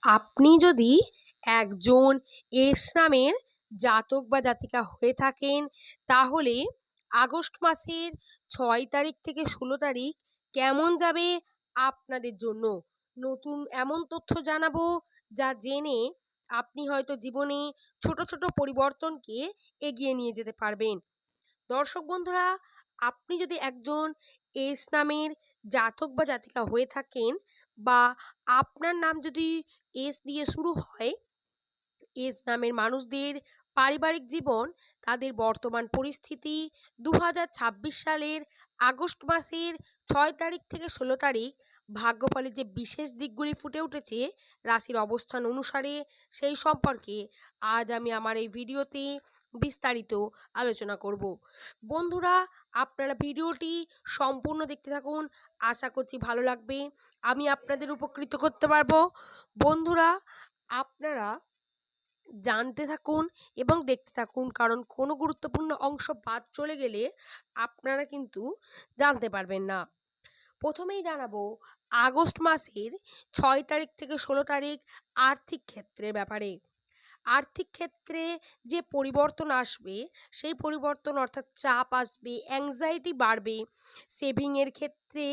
আপনি যদি একজন এস নামের জাতক বা জাতিকা হয়ে থাকেন, তাহলে আগস্ট মাসের 6 তারিখ থেকে 16 তারিখ কেমন যাবে আপনাদের জন্য নতুন এমন তথ্য জানাবো, যা জেনে আপনি হয়তো জীবনে ছোট ছোট পরিবর্তনকে এগিয়ে নিয়ে যেতে পারবেন। দর্শক বন্ধুরা, আপনি যদি একজন এস নামের জাতক বা জাতিকা হয়ে থাকেন, বা আপনার নাম যদি এস দিয়ে শুরু হয়, এস নামের মানুষদের পারিবারিক জীবন, তাদের বর্তমান পরিস্থিতি 2026 সালের আগস্ট মাসের 6 তারিখ থেকে 16 তারিখ ভাগ্যফলের যে বিশেষ দিকগুলি ফুটে উঠেছে রাশির অবস্থান অনুসারে, সেই সম্পর্কে আজ আমি আমার এই ভিডিওতে বিস্তারিত আলোচনা করব। বন্ধুরা, আপনারা ভিডিওটি সম্পূর্ণ দেখতে থাকুন, আশা করছি ভালো লাগবে, আমি আপনাদের উপকৃত করতে পারবো। বন্ধুরা, আপনারা জানতে থাকুন এবং দেখতে থাকুন, কারণ কোনো গুরুত্বপূর্ণ অংশ বাদ চলে গেলে আপনারা কিন্তু জানতে পারবেন না। প্রথমেই জানাবো আগস্ট মাসের 6 তারিখ থেকে 16 তারিখ আর্থিক ক্ষেত্রের ব্যাপারে। আর্থিক ক্ষেত্রে যে পরিবর্তন আসবে, সেই পরিবর্তন অর্থাৎ চাপ আসবে, অ্যাংজাইটি বাড়বে। সেভিংয়ের ক্ষেত্রে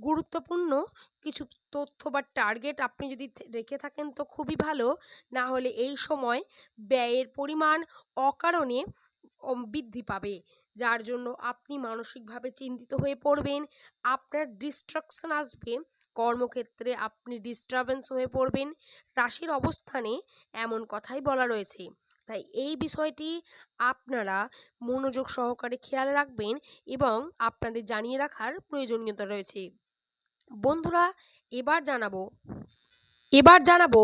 গুরুত্বপূর্ণ কিছু তথ্য বা টার্গেট আপনি যদি রেখে থাকেন তো খুবই ভালো, না হলে এই সময় ব্যয়ের পরিমাণ অকারণে বৃদ্ধি পাবে, যার জন্য আপনি মানসিকভাবে চিন্তিত হয়ে পড়বেন। আপনার ডিস্ট্রাকশন আসবে, কর্মক্ষেত্রে আপনি ডিস্টারবেন্স হয়ে পড়বেন। রাশির অবস্থানে এমন কথাই বলা রয়েছে, তাই এই বিষয়টি আপনারা মনোযোগ সহকারে খেয়াল রাখবেন এবং আপনাদের জানিয়ে রাখার প্রয়োজনীয়তা রয়েছে। বন্ধুরা, এবার জানাবো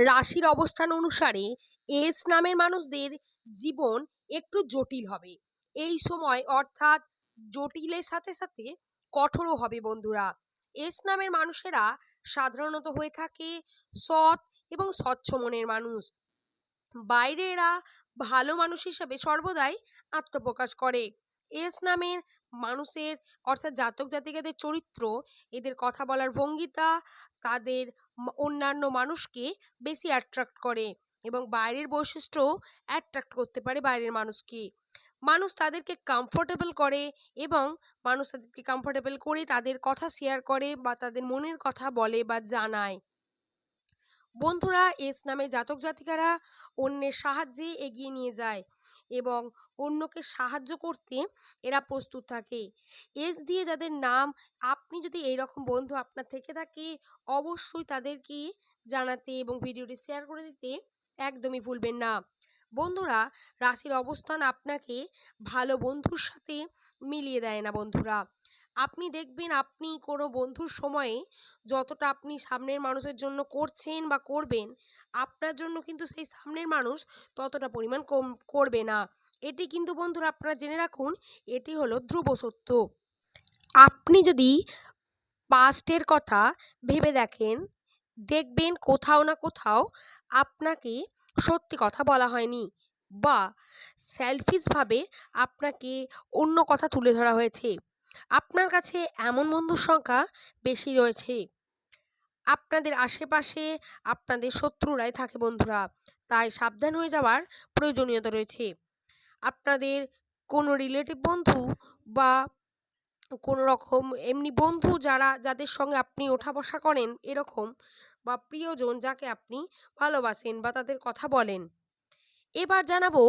রাশির অবস্থান অনুসারে এস নামের মানুষদের জীবন একটু জটিল হবে এই সময়, অর্থাৎ জটিলের সাথে সাথে কঠোরও হবে। বন্ধুরা, এস নামের মানুষেরা সাধারণত হয়ে থাকে সৎ এবং স্বচ্ছ মনের মানুষ। বাইরে এরা ভালো মানুষ হিসেবে সর্বদাই আত্মপ্রকাশ করে। এস নামের মানুষের অর্থাৎ জাতক জাতিকাদের চরিত্র, এদের কথা বলার ভঙ্গিতা তাদের অন্যান্য মানুষকে বেশি অ্যাট্রাক্ট করে এবং বাইরের বৈশিষ্ট্য অ্যাট্রাক্ট করতে পারে বাইরের মানুষকে। মানুষ তাদেরকে কমফোর্টেবল করে এবং মানুষ তাদেরকে কমফোর্টেবল করে তাদের কথা শেয়ার করে বা তাদের মনের কথা বলে বা জানায়। বন্ধুরা, এস নামে জাতক জাতিকারা অন্যের সাহায্যে এগিয়ে নিয়ে যায় এবং অন্যকে সাহায্য করতে এরা প্রস্তুত থাকে। এস দিয়ে যাদের নাম, আপনি যদি এইরকম বন্ধু আপনার থেকে থাকে, অবশ্যই তাদেরকে জানাতে এবং ভিডিওটি শেয়ার করে দিতে একদমই ভুলবেন না। বন্ধুরা, রাশির অবস্থান আপনাকে ভালো বন্ধুর সাথে মিলিয়ে দেয় না। বন্ধুরা, আপনি দেখবেন আপনি কোনো বন্ধুর সময়ে যতটা আপনি সামনের মানুষের জন্য করছেন বা করবেন, আপনার জন্য কিন্তু সেই সামনের মানুষ ততটা পরিমাণ কম করবে না। এটি কিন্তু বন্ধুরা আপনারা জেনে রাখুন, এটি হলো ধ্রুব সত্য। আপনি যদি পাস্টের কথা ভেবে দেখেন, দেখবেন কোথাও না কোথাও আপনাকে সত্যি কথা বলা হয়নি, বা সেলফিশভাবে আপনাকে অন্য কথা তুলে ধরা হয়েছে। আপনার কাছে এমন বন্ধুর সংখ্যা বেশি রয়েছে। আপনাদের আশেপাশে আপনাদের শত্রুরাই থাকে। বন্ধুরা, তাই সাবধান হয়ে যাওয়ার প্রয়োজনীয়তা রয়েছে। আপনাদের কোনো রিলেটিভ বন্ধু বা কোনো রকম এমনি বন্ধু যাদের সঙ্গে আপনি ওঠা বসা করেন এরকম, বা প্রিয়জন যাকে আপনি ভালোবাসেন বা তাদের কথা বলেন। এবার জানাবো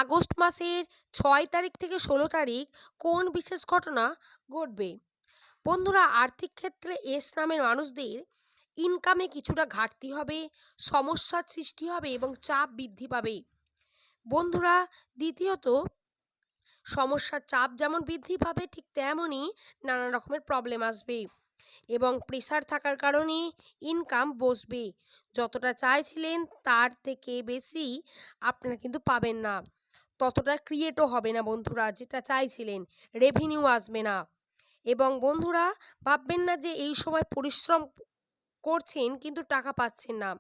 আগস্ট মাসের 6 তারিখ থেকে 16 তারিখ কোন বিশেষ ঘটনা ঘটবে। বন্ধুরা, আর্থিক ক্ষেত্রে এস নামের মানুষদের ইনকামে কিছুটা ঘাটতি হবে, সমস্যার সৃষ্টি হবে এবং চাপ বৃদ্ধি পাবে। বন্ধুরা, দ্বিতীয়ত সমস্যার চাপ যেমন বৃদ্ধি পাবে, ঠিক তেমনই নানা রকমের প্রবলেম আসবে এবং প্রেশার থাকার কারণে ইনকাম বসবে। যতটা চাইছিলেন তার থেকে বেশি আপনারা কিন্তু পাবেন না, ততটা ক্রিয়েটও হবে না। বন্ধুরা, যেটা চাইছিলেন রেভিনিউ আসবে না। এবং বন্ধুরা, ভাববেন না যে এই সময় পরিশ্রম করছেন কিন্তু টাকা পাচ্ছেন না।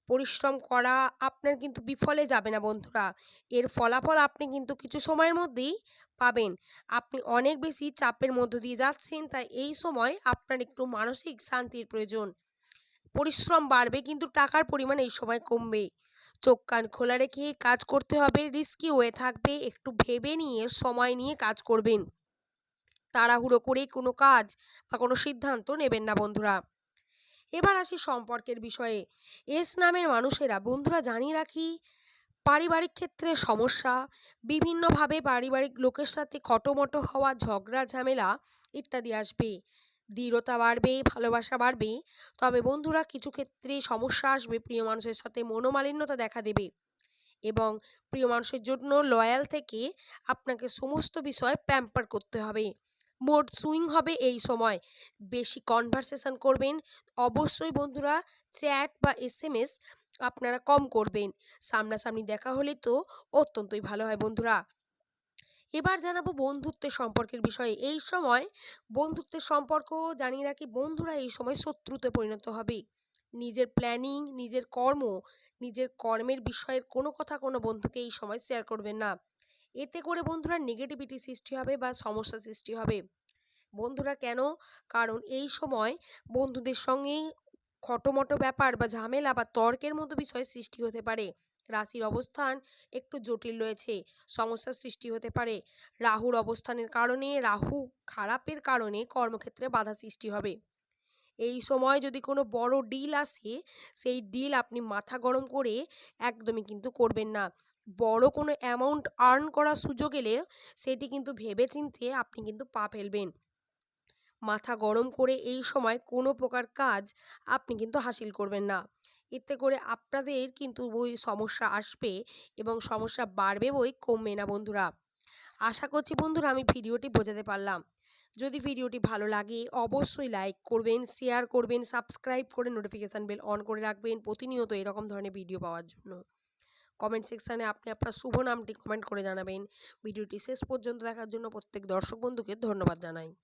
পরিশ্রম করা আপনার কিন্তু বিফলে যাবে না। বন্ধুরা, এর ফলাফল আপনি কিন্তু কিছু সময়ের মধ্যেই পাবেন। আপনি অনেক বেশি চাপের মধ্য দিয়ে যাচ্ছেন, তাই এই সময় আপনার একটু মানসিক শান্তির প্রয়োজন। পরিশ্রম বাড়বে কিন্তু টাকার পরিমাণ এই সময় কমবে। চোখ কান খোলা রেখে কাজ করতে হবে, রিস্কি হয়ে থাকবে, একটু ভেবে নিয়ে সময় নিয়ে কাজ করবেন। তাড়াহুড়ো করে কোনো কাজ বা কোনো সিদ্ধান্ত নেবেন না বন্ধুরা। এবার আসি সম্পর্কের বিষয়ে। এস নামের মানুষেরা বন্ধুরা জানিয়ে রাখি, পারিবারিক ক্ষেত্রে সমস্যা, বিভিন্নভাবে পারিবারিক লোকের সাথে খটোমটো হওয়া, ঝগড়া ঝামেলা ইত্যাদি আসবে। দৃঢ়তা বাড়বে, ভালোবাসা বাড়বে। তবে বন্ধুরা কিছু ক্ষেত্রে সমস্যা আসবে, প্রিয় মানুষের সাথে মনোমালিন্যতা দেখা দেবে এবং প্রিয় মানুষের জন্য লয়াল থেকে আপনাকে সমস্ত বিষয় প্যাম্পার করতে হবে। মুড সুইং হবে এই সময়, বেশি কনভারসেশন করবেন। অবশ্যই বন্ধুরা চ্যাট বা এসএমএস আপনারা কম করবেন, সামনাসামনি দেখা হলে তো অত্যন্তই ভালো হয় বন্ধুরা। এবার জানাবো বন্ধুত্বের সম্পর্কের বিষয়ে। এই সময় বন্ধুত্বের সম্পর্ক জানিয়ে রাখি, বন্ধুরা এই সময় শত্রুতে পরিণত হবে। নিজের প্ল্যানিং, নিজের কর্মের বিষয়ের কোনো কথা কোনো বন্ধুকে এই সময় শেয়ার করবেন না। এতে করে বন্ধুরা নেগেটিভিটি সৃষ্টি হবে বা সমস্যা সৃষ্টি হবে। বন্ধুরা কেন? কারণ এই সময় বন্ধুদের সঙ্গে খটোমটো ব্যাপার বা ঝামেলা বা তর্কের মতো বিষয় সৃষ্টি হতে পারে। রাশির অবস্থান একটু জটিল রয়েছে, সমস্যার সৃষ্টি হতে পারে। রাহুর অবস্থানের কারণে, রাহু খারাপের কারণে কর্মক্ষেত্রে বাধা সৃষ্টি হবে। এই সময় যদি কোনো বড় ডিল আসে, সেই ডিল আপনি মাথা গরম করে একদমই কিন্তু করবেন না। বড় কোনো অ্যামাউন্ট আর্ন করার সুযোগ এলে সেটি কিন্তু ভেবেচিন্তে আপনি কিন্তু পা ফেলবেন। মাথা গরম করে এই সময় কোনো প্রকার কাজ আপনি কিন্তু হাসিল করবেন না। এতে করে আপনাদের কিন্তু ওই সমস্যা আসবে এবং সমস্যা বাড়বে বই কমবে না বন্ধুরা। আশা করছি বন্ধুরা আমি ভিডিওটি বোঝাতে পারলাম। যদি ভিডিওটি ভালো লাগে অবশ্যই লাইক করবেন, শেয়ার করবেন, সাবস্ক্রাইব করে নোটিফিকেশান বেল অন করে রাখবেন প্রতিনিয়ত এরকম ধরনের ভিডিও পাওয়ার জন্য। কমেন্ট সেকশানে আপনি আপনার শুভ নামটি কমেন্ট করে জানাবেন। ভিডিওটি শেষ পর্যন্ত দেখার জন্য প্রত্যেক দর্শক বন্ধুকে ধন্যবাদ জানাই।